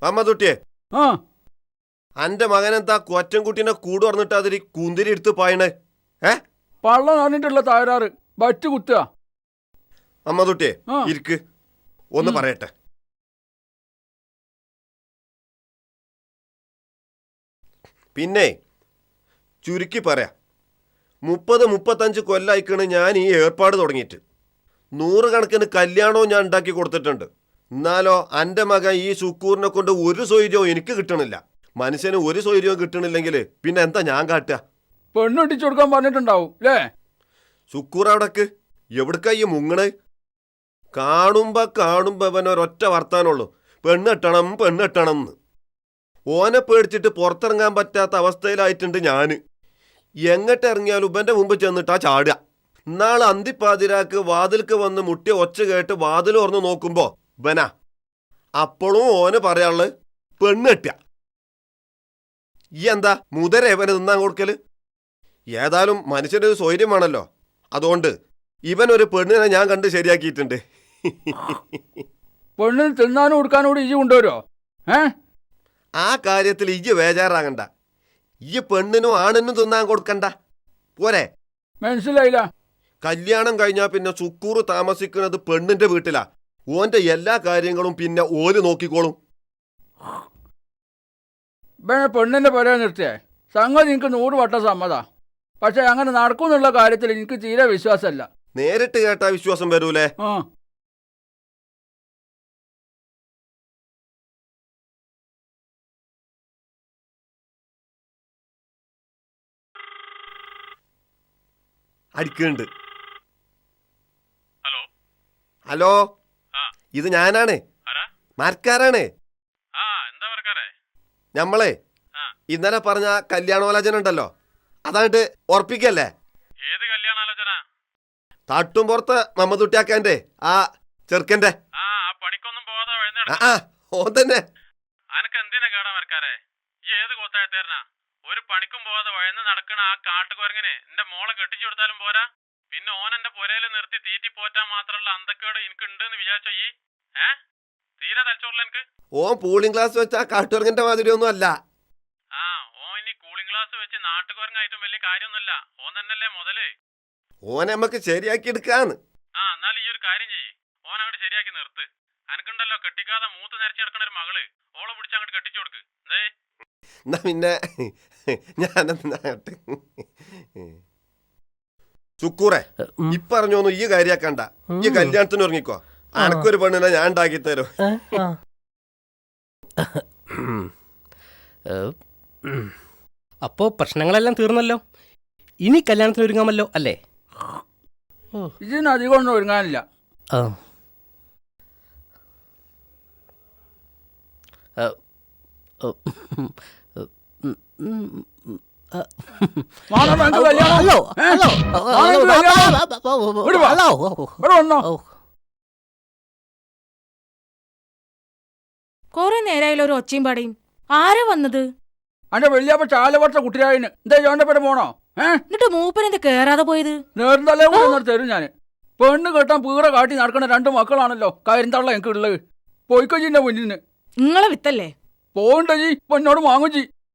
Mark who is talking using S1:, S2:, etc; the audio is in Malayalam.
S1: അമ്മതുട്ടിയെ
S2: ആ
S1: അന്റെ മകനെന്താ കൊറ്റൻകുട്ടീനെ കൂട് പറഞ്ഞിട്ട് അതിരി കുന്തിരി എടുത്ത് പായണേ?
S2: പള്ള നിറഞ്ഞിട്ടുള്ള തകരാറ് ബറ്റ് കുത്തുക.
S1: അമ്മതുട്ടിയെ
S2: ആ.
S1: ഇരിക്ക്, ഒന്ന് പറയട്ടെ. പിന്നെ ചുരുക്കി പറയാ, 30-35 കൊല്ലായിക്കണ് ഞാൻ ഈ ഏർപ്പാട് തുടങ്ങിയിട്ട്. 100 കണക്കിന് കല്യാണവും ഞാൻ ഉണ്ടാക്കി കൊടുത്തിട്ടുണ്ട്. എന്നാലോ എൻ്റെ മകൻ ഈ ശുക്കൂറിനെ കൊണ്ട് ഒരു സ്വൈര്യവും എനിക്ക് കിട്ടണില്ല. മനുഷ്യന് ഒരു സ്വൈര്യവും കിട്ടണില്ലെങ്കിൽ പിന്നെ എന്താ ഞാൻ കാട്ടുക?
S2: പെണ്ണിട്ടിച്ചു കൊടുക്കാൻ പറഞ്ഞിട്ടുണ്ടാവും അല്ലേ?
S1: ശുക്കൂർ അവിടക്ക് എവിടക്ക ഈ മുങ്ങണേ? കാണുമ്പോ അവൻ ഒരൊറ്റ വർത്താനുള്ളൂ, പെണ്ണെട്ടണം പെണ്ണെട്ടണം എന്ന്. ഓനെ പേടിച്ചിട്ട് പുറത്തിറങ്ങാൻ പറ്റാത്ത അവസ്ഥയിലായിട്ടുണ്ട് ഞാൻ. എങ്ങോട്ട് ഇറങ്ങിയാലും ഇവൻ്റെ മുമ്പ് ചെന്നിട്ടാ ചാടുക. നാളെ അന്തിപ്പാതിരാക്ക് വാതിൽക്ക് വന്ന് മുട്ടിയ ഒച്ച കേട്ട് വാതിൽ തുറന്ന് നോക്കുമ്പോ ഇവനാ. അപ്പോഴും ഓന് പറയാനുള്ളത് പെണ്ണെട്ടുക. ഈ എന്താ മുതരേവന് തിന്നാൻ കൊടുക്കല്? ഏതായാലും മനുഷ്യനൊരു സ്വൈര്യമാണല്ലോ. അതുകൊണ്ട് ഇവനൊരു പെണ്ണിനെ ഞാൻ കണ്ട് ശരിയാക്കിയിട്ടുണ്ട്.
S2: പെണ്ണിന് തിന്നാനും കൊടുക്കാനും ഇജ്ജ് കൊണ്ടുവരുമോ?
S1: ആ കാര്യത്തിൽ ഇജ്ജ് ബേജാറാകണ്ട. ഈ പെണ്ണിനും ആണിനും തിന്നാൻ കൊടുക്കണ്ട, പോരെ?
S2: മനസ്സിലായില്ല.
S1: കല്യാണം കഴിഞ്ഞാൽ പിന്നെ ശുക്കൂർ താമസിക്കുന്നത് പെണ്ണിന്റെ വീട്ടിലാ. ഓന്റെ എല്ലാ കാര്യങ്ങളും പിന്നെ ഓല് നോക്കിക്കോളും.
S2: പെണ്ണിന്റെ പുര നിർത്തിയേ സംഗതി എനിക്ക് 100 വട്ടം സമ്മതാ. പക്ഷെ അങ്ങനെ നടക്കുന്നുള്ള കാര്യത്തിൽ എനിക്ക് തീരെ വിശ്വാസമല്ല.
S1: നേരിട്ട് കേട്ടാ വിശ്വാസം വരൂലേ?
S2: ആ
S1: അടിക്കുന്നുണ്ട്. ഹലോ, ഇത് ഞാനാണ്, മരക്കാരാണ്. ഞമ്മളെ ഇന്നലെ പറഞ്ഞ കല്യാണോലോചന ഉണ്ടല്ലോ, അതായിട്ട് ഉറപ്പിക്കല്ലേ? തട്ടും പുറത്ത് മമ്മദുട്ടിയാക്കാന്റെ ആ ചെറുക്കന്റെ. ഓൻ തന്നെ.
S3: ഒരു പണിക്കും പോവാതെ വഴന്ന് നടക്കണ ആ കാട്ടുകുരങ്ങനെ എന്റെ മോളെ കെട്ടിച്ചു കൊടുത്താലും പോരാ, പിന്നെ ഓൻ എന്റെ പുരയില് നിർത്തി തീറ്റി പോറ്റാൻ മാത്രമുള്ള അന്തക്കേട് എനിക്ക് ഉണ്ടെന്ന് വിചാരിച്ചോ ഈ? തീരെ തലച്ചോറില്ല എനിക്ക്.
S1: ഓൻ കൂളിംഗ് ഗ്ലാസ് വെച്ച ആ കാട്ടുകുരങ്ങന്റെ മാതിരി ഒന്നും അല്ല.
S3: ഓൻ ഇനി കൂളിംഗ് ഗ്ലാസ് വെച്ച് നാട്ടുകുരങ്ങായിട്ടും വലിയ കാര്യമൊന്നുമില്ല. ഓൻ തന്നെയല്ലേ മുതല്.
S1: ഓനെ നമ്മക്ക് ശരിയാക്കി എടുക്കാന്ന്.
S3: എന്നാലും ഈ ഒരു കാര്യം ചെയ്യ്, ഓൻ അങ്ങോട്ട് ശരിയാക്കി നിർത്ത്. അനക്കുണ്ടല്ലോ കെട്ടിക്കാതെ മൂത്ത് നിരത്തി നടക്കണ ഒരു മകള്, ഓളെ പിടിച്ച് അങ്ങോട്ട് കെട്ടിച്ചു കൊടുക്ക്.
S1: എന്നാ പിന്നെ ഞാനെന്നാട്ടെ. ശുക്കൂറെ, ഇപ്പറഞ്ഞോന്നു ഈ കാര്യാക്കണ്ട. ഈ കല്യാണത്തിന് ഇറങ്ങിക്കോ. അനക്കൊരു പെണ്ണിനെ ഞാൻ ഉണ്ടാക്കി തരും.
S4: അപ്പോ പ്രശ്നങ്ങളെല്ലാം തീർന്നല്ലോ. ഇനി കല്യാണത്തിന് ഒരുങ്ങാമല്ലോ അല്ലേ?
S2: ഇതിന് അധികം ഒന്നും ഒരുങ്ങാനില്ല.
S5: കൊറേ നേരായാലും ഒരു ഒച്ചയും പാടയും. ആരാ വന്നത്?
S2: അന്റെ വലിയപ്പ ചാലവർഷ കുട്ടിയായിന് എന്താ ചോന്റെ പേര് പോണോ?
S5: എന്നിട്ട് മൂപ്പനെന്താ കേറാതെ പോയത്?
S2: നേർന്നല്ലേ കൂടെ തരും ഞാന്. പെണ്ണ് കെട്ടാൻ പീറ കാട്ടി നടക്കണ 2 മക്കളാണല്ലോ കരിന്തള്ള എനിക്ക് ഉള്ളത്. പോയിക്കോജിന്റെ മുന്നിൽ നിന്ന്
S5: നിങ്ങളെ വിത്തല്ലേ?
S2: പോകണ്ട ജി, പെണ്ണോട് വാങ്ങും ജി.